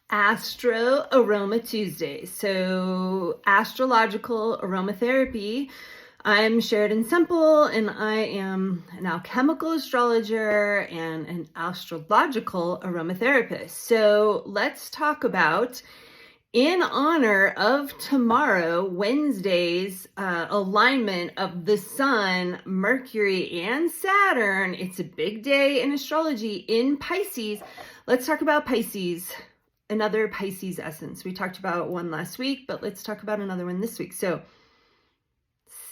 Astro-Aroma Tuesday. So astrological aromatherapy. I'm Sheridan Semple, and I am an alchemical astrologer and an astrological aromatherapist. So let's talk about, in honor of tomorrow, Wednesday's alignment of the Sun, Mercury, and Saturn. It's a big day in astrology in Pisces. Let's talk about Pisces. Another Pisces essence. We talked about one last week, but let's talk about another one this week. So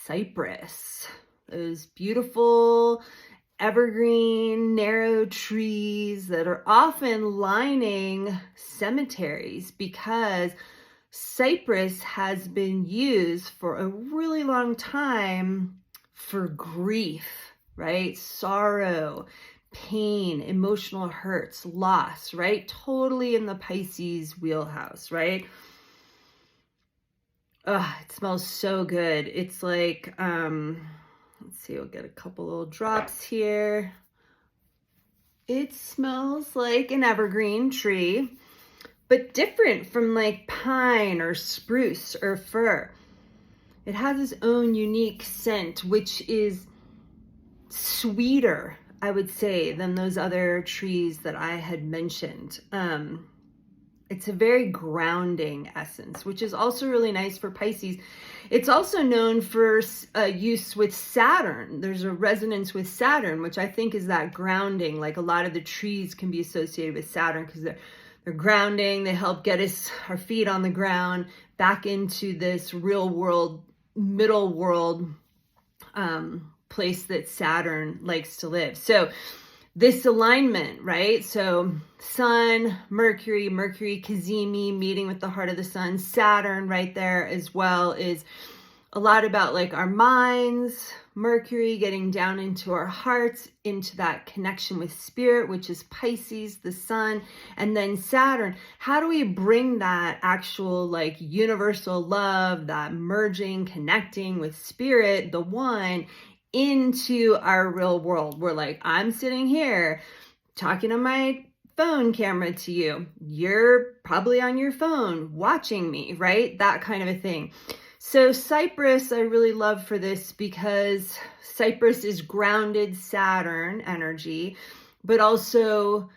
Cypress, those beautiful evergreen narrow trees that are often lining cemeteries, because cypress has been used for a really long time for grief, right? Sorrow, pain, emotional hurts, loss, right? Totally in the Pisces wheelhouse, right? It smells so good. It's like, let's see, we'll get a couple little drops here. It smells like an evergreen tree, but different from like pine or spruce or fir. It has its own unique scent, which is sweeter, I would say, than those other trees that I had mentioned. It's a very grounding essence, which is also really nice for Pisces. It's also known for use with Saturn. There's a resonance with Saturn, which I think is that grounding. Like a lot of the trees can be associated with Saturn because they're grounding. They help get our feet on the ground back into this real world, middle world place that Saturn likes to live. So this alignment, right? So Sun, Mercury Cazimi, meeting with the heart of the Sun, Saturn right there as well, is a lot about like our minds, Mercury getting down into our hearts, into that connection with spirit, which is Pisces, the Sun, and then Saturn. How do we bring that actual like universal love, that merging, connecting with spirit, the one, into our real world? We're like, I'm sitting here talking on my phone camera to you. You're probably on your phone watching me, right? That kind of a thing. So Cypress, I really love for this because Cypress is grounded Saturn energy, but also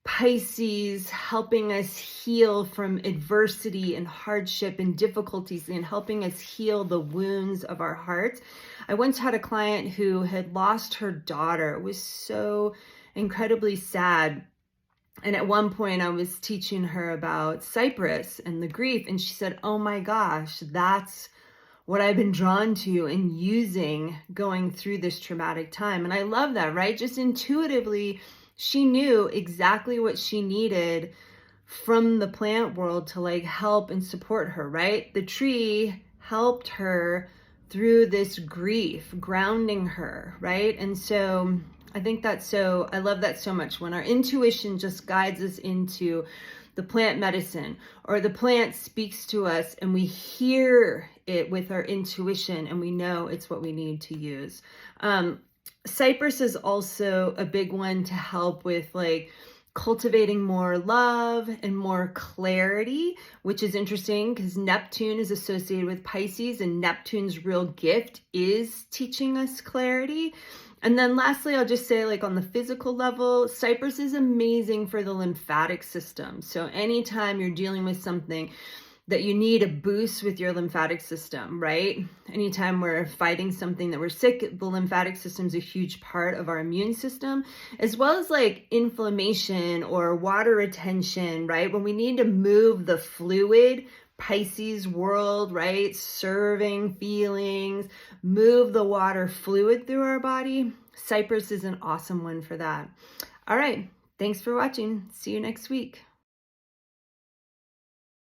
Pisces, helping us heal from adversity and hardship and difficulties, and helping us heal the wounds of our hearts. I once had a client who had lost her daughter. It was so incredibly sad. And at one point I was teaching her about Cypress and the grief, and she said, oh my gosh, that's what I've been drawn to and using going through this traumatic time. And I love that, right? Just intuitively, she knew exactly what she needed from the plant world to like help and support her, right? The tree helped her through this grief, grounding her, right? And so I think I love that so much when our intuition just guides us into the plant medicine, or the plant speaks to us and we hear it with our intuition and we know it's what we need to use. Cypress is also a big one to help with like cultivating more love and more clarity, which is interesting because Neptune is associated with Pisces, and Neptune's real gift is teaching us clarity. And then lastly, I'll just say, like on the physical level, Cypress is amazing for the lymphatic system. So anytime you're dealing with something that you need a boost with your lymphatic system, right? Anytime we're fighting something that we're sick, the lymphatic system is a huge part of our immune system, as well as like inflammation or water retention, right? When we need to move the fluid, Pisces world, right? Serving feelings, move the water fluid through our body. Cypress is an awesome one for that. All right. Thanks for watching. See you next week.